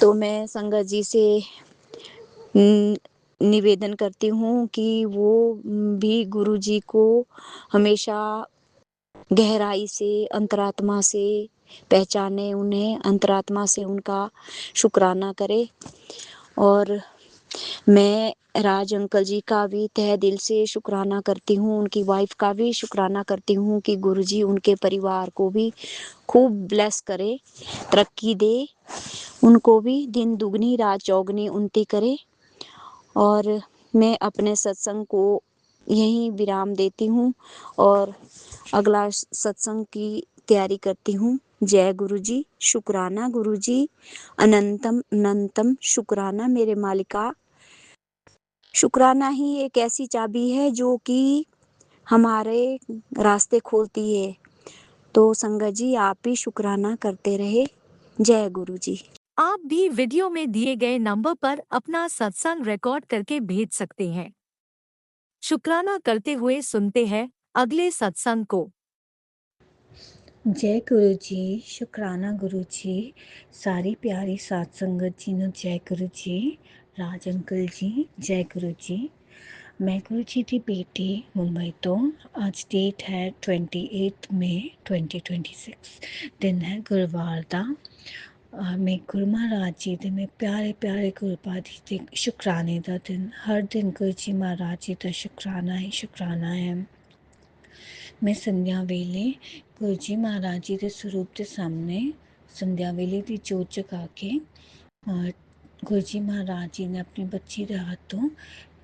तो मैं संगत जी से निवेदन करती हूँ कि वो भी गुरुजी को हमेशा गहराई से, अंतरात्मा से पहचाने, उन्हें अंतरात्मा से उनका शुक्राना करे। और मैं राज अंकल जी का भी तहे दिल से शुक्राना करती हूँ, उनकी वाइफ का भी शुक्राना करती हूँ कि गुरुजी उनके परिवार को भी खूब ब्लेस करे, तरक्की दे, उनको भी दिन दुगनी रात चौगनी उन्नति करे। और मैं अपने सत्संग को यहीं विराम देती हूँ और अगला सत्संग की तैयारी करती हूँ। जय गुरुजी, शुक्राना गुरुजी, अनंतम अनंतम शुक्राना मेरे मालिका। शुक्राना ही एक ऐसी चाबी है जो कि हमारे रास्ते खोलती है। तो संगत जी आप भी शुक्राना करते रहे। जय गुरुजी। आप भी वीडियो में दिए गए नंबर पर अपना सत्संग रिकॉर्ड करके भेज सकते हैं। शुक्राना करते हुए सुनते हैं अगले सत्संग को। जय गुरु जी, शुक्राना गुरु जी, सारी प्यारी सात संगत जी नु जय गुरु जी, राज अंकल जी जय गुरु जी। मैं गुरु जी की बेटी मुंबई तो आज डेट है 28 मई 2026, दिन है गुरुवार दा। मैं गुरु महाराज जी दे मैं प्यारे प्यारे गुरबाजी दे शुक्राने दा दिन। हर दिन गुरु जी महाराज जी दा शुक्राना ही शुक्राना है। मैं संध्या वेले गुरु जी महाराज जी के स्वरूप के सामने संध्या वेले की जोत जगा के और गुरु जी महाराज जी ने अपनी बच्ची के हाथों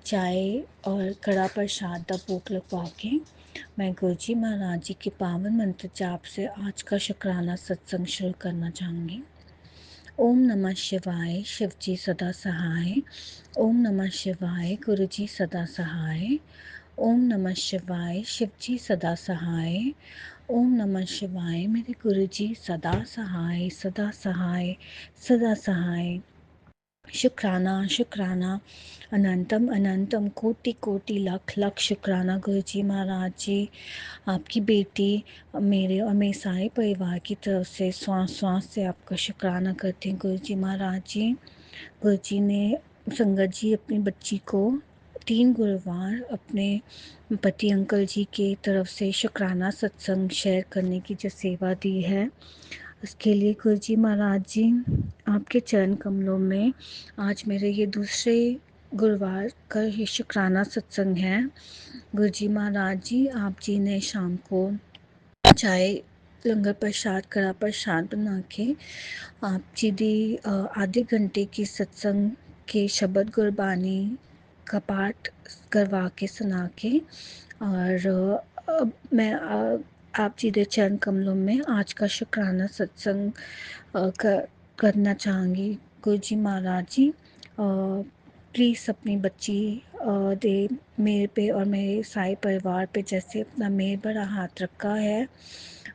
चाय और कड़ा प्रसाद का भोग लगवा के मैं गुरु जी महाराज जी के पावन मंत्र जाप से आज का शुक्राना सत्संग शुरू करना चाहूँगी। ओम नमः शिवाय, शिव जी सदा सहाय। ओम नमः शिवाय, गुरु जी सदा सहाय। ओम नमः शिवाय, शिव जी सदा सहाय। ओम नमः शिवाय, मेरे गुरु जी सदा सहाय, सदा सहाय, सदा सहाय। शुक्राना शुक्राना, अनंतम अनंतम, कोटि कोटि लाख लाख शुक्राना गुरु जी महाराज जी। आपकी बेटी मेरे और मेरे सारे परिवार की तरफ से श्वास श्वास से आपका शुक्राना करते हैं गुरु जी महाराज जी। गुरु जी ने संगत जी अपनी बच्ची को 3 गुरुवार अपने पति अंकल जी की तरफ से शुक्राना सत्संग शेयर करने की जो सेवा दी है, उसके लिए गुरु जी महाराज जी आपके चरण कमलों में आज मेरे ये दूसरे गुरुवार का ये शुक्राना सत्संग है। गुरु जी महाराज जी, आप जी ने शाम को चाय लंगर प्रसाद कड़ा प्रसाद बना के आप जी दी आधे घंटे की सत्संग के शब्द गुरबानी का पाठ करवा के सुना के और मैं आप जी के चरण कमलों में आज का शुक्राना सत्संग करना चाहूँगी। गुरु जी महाराज जी प्लीज़ अपनी बच्ची दे मेरे पे और मेरे सारे परिवार पे जैसे अपना मेहर भरा हाथ रखा है,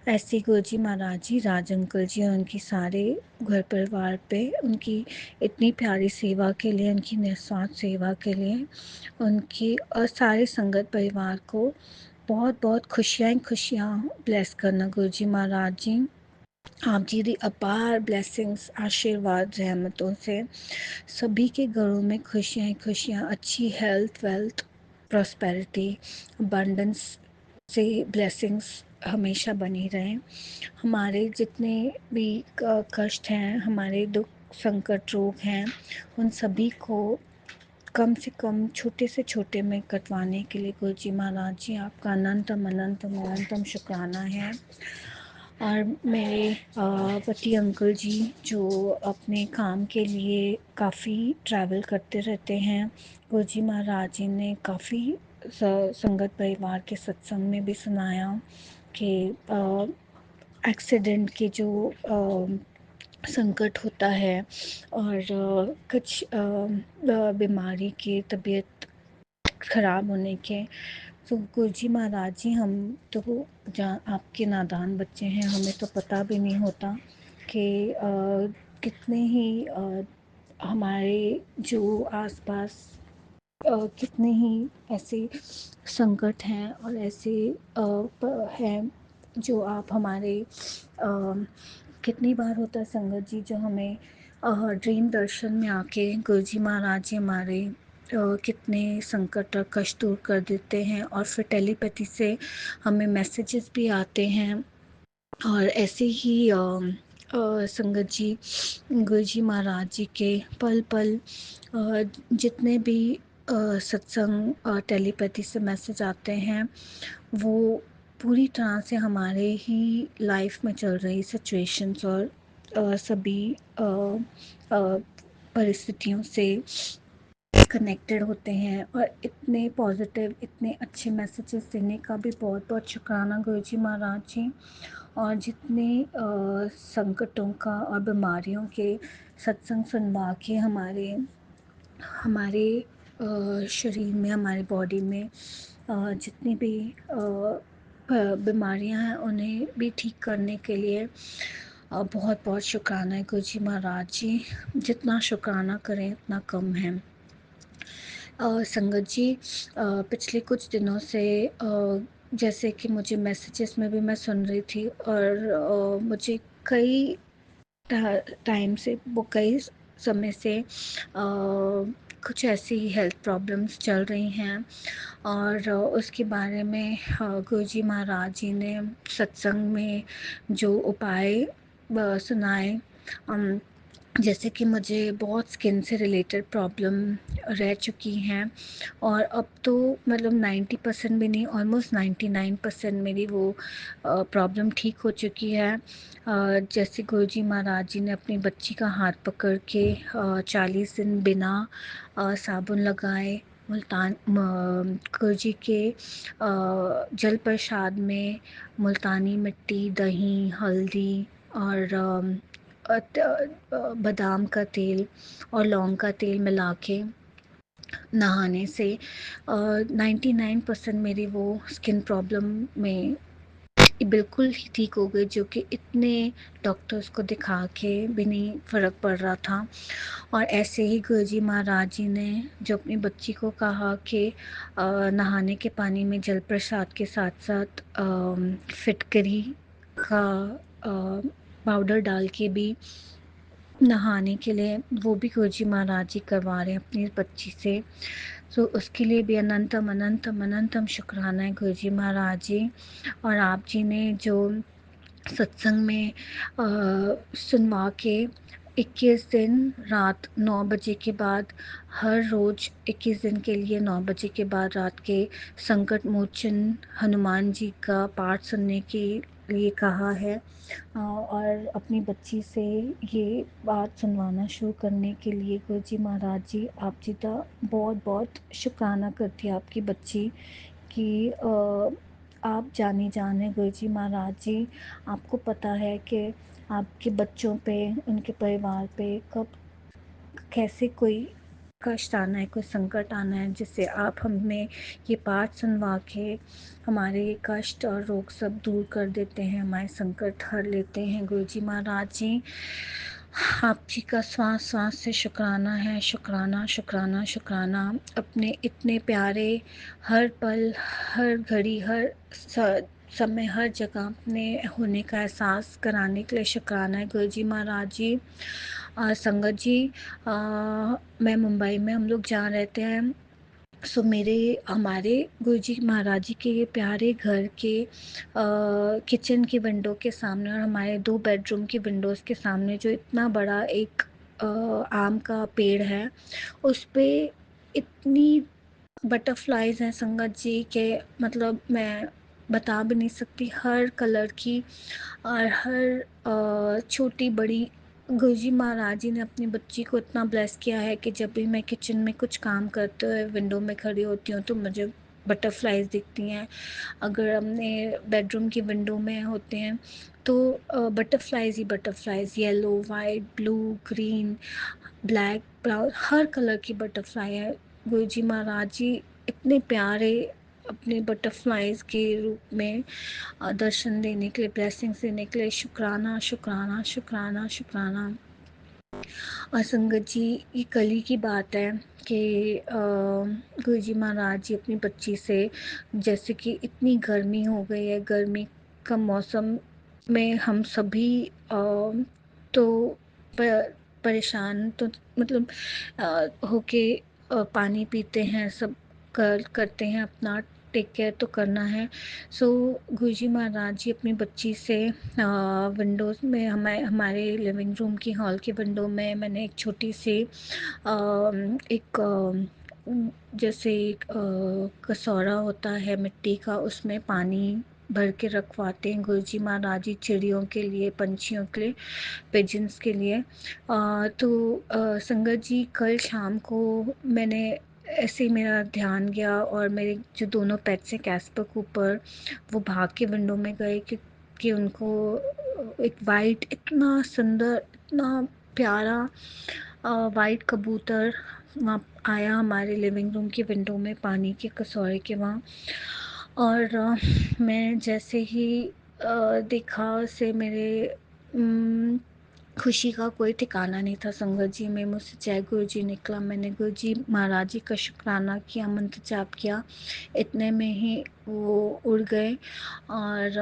ऐसे गुरु जी महाराज जी, राज अंकल जी और उनकी सारे घर परिवार पे उनकी इतनी प्यारी सेवा के लिए, उनकी निस्वार्थ सेवा के लिए, उनकी और सारे संगत परिवार को बहुत बहुत खुशियाँ ही खुशियाँ ब्लेस करना गुरु जी महाराज जी। आप जी दी अपार ब्लेसिंग्स, आशीर्वाद, रहमतों से सभी के घरों में खुशियाँ ही खुशियाँ, अच्छी हेल्थ, वेल्थ, प्रॉस्पेरिटी, अबंडेंस से ब्लेसिंग्स हमेशा बनी रहें। हमारे जितने भी कष्ट हैं, हमारे दुख संकट रोग हैं, उन सभी को कम से कम छोटे से छोटे में कटवाने के लिए गुरु जी महाराज जी आपका अनंतम अनंतम अनंतम शुक्राना है। और मेरे पति अंकल जी जो अपने काम के लिए काफ़ी ट्रैवल करते रहते हैं, गुरु जी महाराज जी ने काफ़ी संगत परिवार के सत्संग में भी सुनाया के एक्सीडेंट के जो संकट होता है और कुछ बीमारी की तबीयत खराब होने के। तो गुरुजी महाराज जी, हम तो आपके नादान बच्चे हैं, हमें तो पता भी नहीं होता कि कितने ही हमारे जो आसपास कितने ही ऐसे संकट हैं और ऐसे हैं जो आप हमारे कितनी बार होता है संगत जी, जो हमें ड्रीम दर्शन में आके गुरुजी महाराज जी हमारे कितने संकट और कष्ट दूर कर देते हैं और फिर टेलीपैथी से हमें मैसेजेस भी आते हैं। और ऐसे ही संगत जी, गुरुजी महाराज जी के पल पल जितने भी सत्संग टेलीपैथी से मैसेज आते हैं, वो पूरी तरह से हमारे ही लाइफ में चल रही सिचुएशंस और सभी परिस्थितियों से कनेक्टेड होते हैं। और इतने पॉजिटिव, इतने अच्छे मैसेजेस देने का भी बहुत बहुत शुक्राना गुरुजी महाराज जी। और जितने संकटों का और बीमारियों के सत्संग सुनवा के हमारे शरीर में, हमारे बॉडी में जितनी भी बीमारियां हैं उन्हें भी ठीक करने के लिए बहुत बहुत शुक्राना है गुरुजी महाराज जी। जितना शुक्राना करें उतना कम है। संगत जी, पिछले कुछ दिनों से जैसे कि मुझे मैसेजेस में भी मैं सुन रही थी और मुझे कई टाइम से, वो कई समय से कुछ ऐसी हेल्थ प्रॉब्लम्स चल रही हैं और उसके बारे में गुरुजी महाराज जी ने सत्संग में जो उपाय सुनाए, जैसे कि मुझे बहुत स्किन से रिलेटेड प्रॉब्लम रह चुकी हैं और अब तो मतलब 90% भी नहीं, ऑलमोस्ट 99% मेरी वो प्रॉब्लम ठीक हो चुकी है। जैसे गुरुजी महाराज जी ने अपनी बच्ची का हाथ पकड़ के 40 दिन बिना साबुन लगाए मुल्तान गुरुजी के जल प्रसाद में मुल्तानी मिट्टी, दही, हल्दी और बादाम का तेल और लौंग का तेल मिला के नहाने से 99% मेरी वो स्किन प्रॉब्लम में बिल्कुल ही ठीक हो गई, जो कि इतने डॉक्टर्स को दिखा के भी नहीं फ़र्क पड़ रहा था। और ऐसे ही गुरुजी महाराज जी ने जो अपनी बच्ची को कहा कि नहाने के पानी में जल प्रसाद के साथ साथ फिटकरी का पाउडर डाल के भी नहाने के लिए, वो भी गुरुजी महाराज जी करवा रहे हैं अपनी बच्ची से। तो उसके लिए भी अनंतम अनंतम अनंतम शुक्राना है गुरुजी महाराज जी। और आप जी ने जो सत्संग में सुनवा के 21 दिन रात 9 बजे के बाद, हर रोज़ 21 दिन के लिए 9 बजे के बाद रात के संकट मोचन हनुमान जी का पाठ सुनने के लिए कहा है। और अपनी बच्ची से ये बात सुनवाना शुरू करने के लिए गुरुजी महाराज जी, आप जी का बहुत बहुत शुक्राना करती है आपकी बच्ची कि आप जानी जान है गुरुजी महाराज जी। आपको पता है कि आपके बच्चों पे, उनके परिवार पे कब कैसे कोई कष्ट आना है, कोई संकट आना है, जिससे आप हमें ये पाठ सुनवा के हमारे कष्ट और रोग सब दूर कर देते हैं, हमारे संकट हर लेते हैं गुरुजी महाराज जी। आप जी का श्वास श्वास से शुक्राना है, शुक्राना शुक्राना शुक्राना। अपने इतने प्यारे हर पल, हर घड़ी, हर समय, हर जगह अपने होने का एहसास कराने के लिए शुक्राना है गुरुजी महाराज जी। संगत जी, मैं मुंबई में, हम लोग जहाँ रहते हैं, सो हमारे गुरुजी महाराज जी के ये प्यारे घर के किचन की विंडो के सामने और हमारे 2 बेडरूम की विंडोज़ के सामने जो इतना बड़ा एक आम का पेड़ है, उस पे इतनी बटरफ्लाइज हैं संगत जी के मतलब मैं बता भी नहीं सकती, हर कलर की और हर छोटी बड़ी। गुरुजी महाराज जी ने अपनी बच्ची को इतना ब्लेस किया है कि जब भी मैं किचन में कुछ काम करते हुए विंडो में खड़ी होती हूँ तो मुझे बटरफ्लाइज दिखती हैं। अगर हमने बेडरूम की विंडो में होते हैं तो बटरफ्लाइज ही butterflies, yellow, white, blue, green, black, brown, हर कलर की बटरफ्लाई है। गुरुजी महाराज जी इतने प्यारे अपने बटरफ्लाइज के रूप में दर्शन देने के लिए, ब्लेसिंग्स देने के लिए, शुक्राना शुक्राना शुक्राना शुक्राना। और संगत जी, ये कल ही की बात है कि गुरुजी महाराज जी अपनी बच्ची से, जैसे कि इतनी गर्मी हो गई है, गर्मी का मौसम में हम सभी तो परेशान तो मतलब होके पानी पीते हैं, सब करते हैं, अपना टेक केयर तो करना है। सो गुरुजी महाराज जी अपनी बच्ची से विंडोज़ में, हमारे लिविंग रूम की हॉल की विंडो में मैंने एक छोटी सी एक जैसे एक कसौरा होता है मिट्टी का, उसमें पानी भर के रखवाते हैं गुरुजी महाराज जी चिड़ियों के लिए, पंछियों के लिए, पिजन्स के लिए। तो संगत जी, कल शाम को मैंने ऐसे ही मेरा ध्यान गया और मेरे जो दोनों पेट्स हैं कैस्पर कूपर, वो भाग के विंडो में गए कि उनको एक वाइट, इतना सुंदर, इतना प्यारा वाइट कबूतर वहाँ आया हमारे लिविंग रूम की विंडो में, पानी के कसौरे के वहाँ। और मैं जैसे ही देखा उसे, मेरे खुशी का कोई ठिकाना नहीं था संगत जी में। मुझसे जय गुरु जी निकला, मैंने गुरु जी महाराज जी का शुक्राना किया, मंत्र जाप किया, इतने में ही वो उड़ गए। और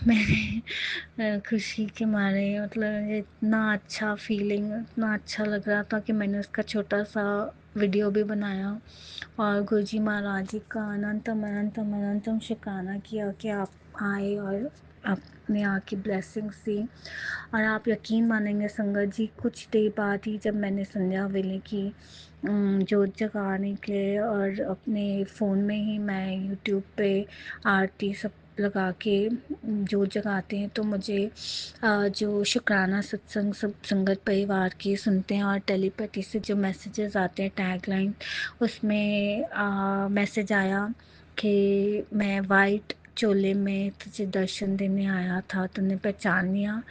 मैंने खुशी के मारे, मतलब मुझे इतना अच्छा फीलिंग, इतना अच्छा लग रहा था कि मैंने उसका छोटा सा वीडियो भी बनाया और गुरुजी महाराज जी का अनंतम अनंतम अनंतम शुक्राना किया कि आप आए और आपने आके ब्लेसिंग्स दी। और आप यकीन मानेंगे संगत जी, कुछ देर बाद ही जब मैंने संध्या वेले की जोत जगाने के लिए और अपने फ़ोन में ही मैं यूट्यूब पे आरती सब लगा के जोत जगाते हैं, तो मुझे जो शुक्राना सत्संग सब संगत परिवार के सुनते हैं और टेलीपैथी से जो मैसेजेस आते हैं टैगलाइन, उसमें मैसेज आया कि मैं वाइट चोले में तुझे दर्शन देने आया था, तूने पहचान लिया।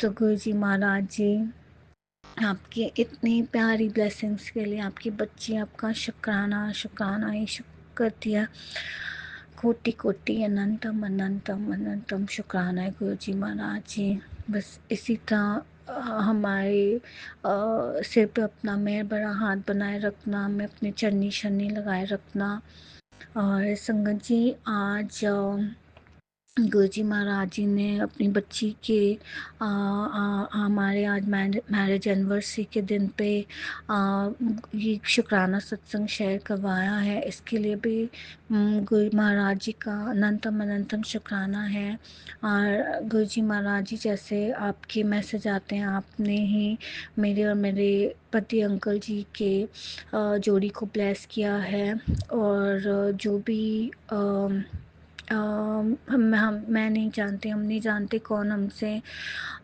तो गुरुजी महाराज जी आपकी इतनी प्यारी ब्लेसिंग्स के लिए आपकी बच्ची आपका शुक्राना शुक्राना ही करती है। कोटि कोटि अनंतम अनंतम अनंतम शुक्राना है गुरुजी महाराज जी। बस इसी तरह हमारे सिर पे अपना मेहर बड़ा हाथ बनाए रखना, हमें अपने चरनी शरनी लगाए रखना। और संगत जी, आज गुरुजी महाराज जी ने अपनी बच्ची के हमारे आज मैरिज एनिवर्सरी के दिन पे ये शुक्राना सत्संग शेयर करवाया है, इसके लिए भी गुरु महाराज जी का अनंतम अनंतम शुक्राना है। और गुरुजी महाराज जी, जैसे आपके मैसेज आते हैं, आपने ही मेरे और मेरे पति अंकल जी के जोड़ी को ब्लेस किया है। और जो भी मैं नहीं जानती, हम नहीं जानते कौन हमसे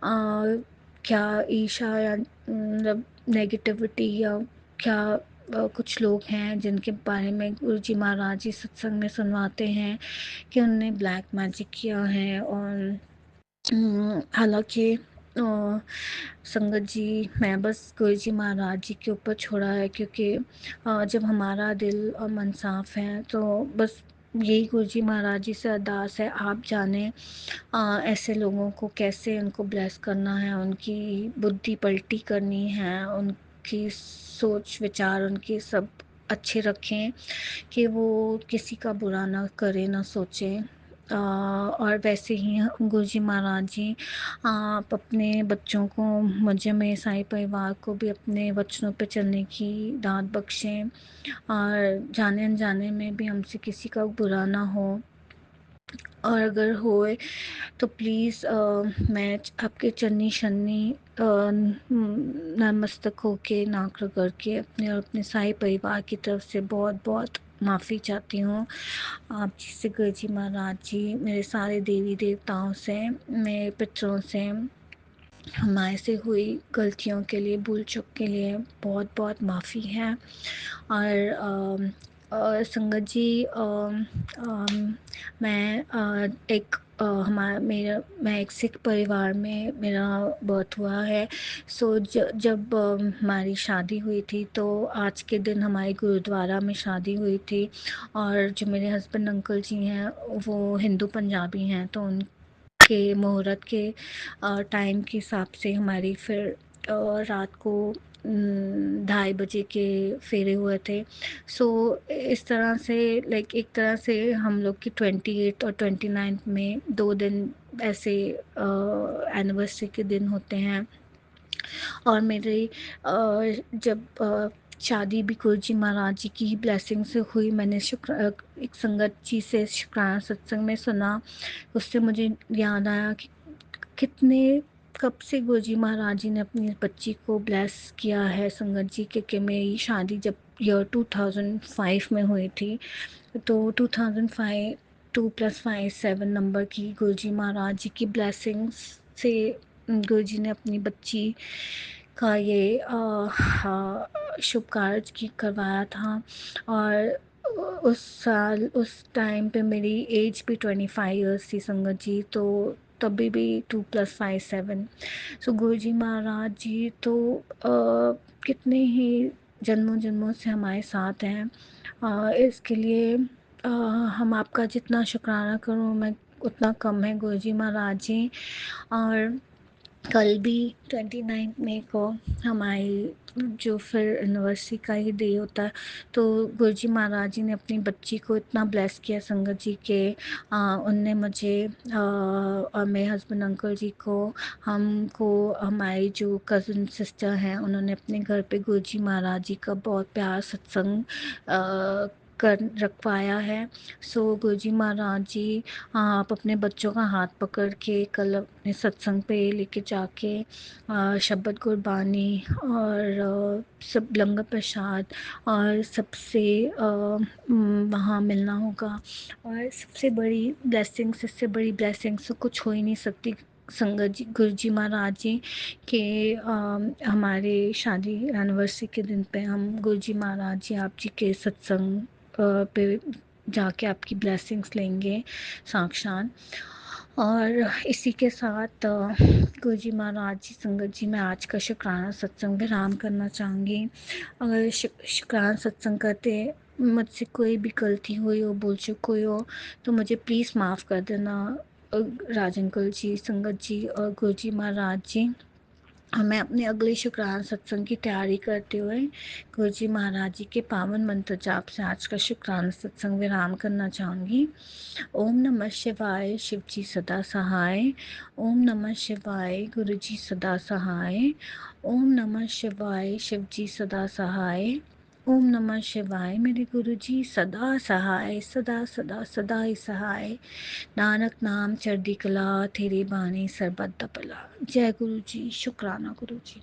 क्या ईर्ष्या या मतलब नेगेटिविटी या क्या कुछ लोग हैं जिनके बारे में गुरुजी महाराज जी सत्संग में सुनवाते हैं कि उनने ब्लैक मैजिक किया है। और हालांकि संगत जी, मैं बस गुरुजी महाराज जी के ऊपर छोड़ा है, क्योंकि जब हमारा दिल और मन साफ है तो बस यही गुरुजी महाराज जी से अरदास है, आप जाने ऐसे लोगों को कैसे उनको ब्लेस करना है, उनकी बुद्धि पलटी करनी है, उनकी सोच विचार उनके सब अच्छे रखें कि वो किसी का बुरा ना करे, ना सोचें। और वैसे ही गुरुजी महाराज जी, आप अपने बच्चों को, मुझे, मेरे सारे परिवार को भी अपने वचनों पे चलने की दात बख्शें और जाने अनजाने में भी हमसे किसी का बुरा ना हो। और अगर होए तो प्लीज़ मैं आपके चन्नी शन्नी नतमस्तक होके, नाक रगड़ के अपने और अपने सारे परिवार की तरफ से बहुत बहुत माफ़ी चाहती हूँ। आप जी से, गुरुजी महाराज जी, मेरे सारे देवी देवताओं से, मेरे पितरों से, हमारे से हुई गलतियों के लिए, भूल चूक के लिए बहुत बहुत माफ़ी है। और संगत जी, मैं एक मैं एक सिख परिवार में मेरा बर्थ हुआ है। सो जब हमारी शादी हुई थी, तो आज के दिन हमारे गुरुद्वारा में शादी हुई थी। और जो मेरे हस्बैंड अंकल जी हैं, वो हिंदू पंजाबी हैं, तो उनके मुहूर्त के टाइम के हिसाब से हमारी फिर रात को 2:30 बजे के फेरे हुए थे। सो इस तरह से, लाइक एक तरह से हम लोग की 28 और 29 में 2 दिन ऐसे एनिवर्सरी के दिन होते हैं। और मेरी जब शादी भी गुरुजी महाराज जी की ब्लेसिंग से हुई। मैंने एक संगत जी से शुक्राना सत्संग में सुना। उससे मुझे याद आया कि कितने कब से गुरुजी महाराज जी ने अपनी बच्ची को ब्लेस किया है संगत जी के। मेरी शादी जब ईयर 2005 में हुई थी, तो 2005 2 + 5 7 नंबर की गुरुजी महाराज जी की ब्लेसिंग्स से गुरुजी ने अपनी बच्ची का ये शुभ कार्य की करवाया था। और उस साल उस टाइम पे मेरी एज भी 25 ईयर्स थी संगत जी। तो तभी भी 2 + 5 7। सो गुरुजी महाराज जी तो कितने ही जन्मों जन्मों से हमारे साथ हैं। इसके लिए हम आपका जितना शुक्राना करूँ मैं उतना कम है गुरुजी महाराज जी। और कल भी 29 मई को हमारी जो फिर एनिवर्सरी का ही डे होता है, तो गुरुजी महाराज जी ने अपनी बच्ची को इतना ब्लेस किया संगत जी के। उनने मुझे और मेरे हस्बैंड अंकल जी को, हमको, हमारी जो कज़न सिस्टर हैं, उन्होंने अपने घर पे गुरुजी महाराज जी का बहुत प्यार सत्संग कर रखवाया है। सो गुरुजी महाराज जी, आप अपने बच्चों का हाथ पकड़ के कल अपने सत्संग पे लेके जाके शब्द गुरबानी और सब लंगर प्रसाद और सबसे वहाँ मिलना होगा। और सबसे बड़ी ब्लेसिंग्स, इससे बड़ी ब्लेसिंग्स तो कुछ हो ही नहीं सकती संगत जी, गुरुजी महाराज जी के हमारे शादी एनिवर्सरी के दिन पे हम गुरुजी महाराज जी आप जी के सत्संग पे जाके आपकी ब्लेसिंग्स लेंगे साक्षात। और इसी के साथ गुरुजी महाराज जी संगत जी, मैं आज का शुक्राना सत्संग विराम करना चाहूँगी। अगर शुक्राना सत्संग करते मुझसे कोई भी गलती हुई हो, भूल चूक हुई हो, तो मुझे प्लीज़ माफ़ कर देना राज अंकल जी, संगत जी और गुरुजी महाराज जी। और मैं अपने अगले शुक्राना सत्संग की तैयारी करते हुए गुरुजी महाराज जी के पावन मंत्र जाप से आज का शुक्राना सत्संग विराम करना चाहूँगी। ओम नमः शिवाय, शिव जी सदा सहाय। ओम नमः शिवाय, गुरु जी सदा सहाय। ओम नमः शिवाय, शिव जी सदा सहाय। ओम नमः शिवाय, मेरे गुरु जी सदा सहाय, सदा सदा सदा ही सहाय। नानक नाम चढ़दी कला, तेरी बानी सरबत दा भला। जय गुरु जी, शुक्राना गुरु जी।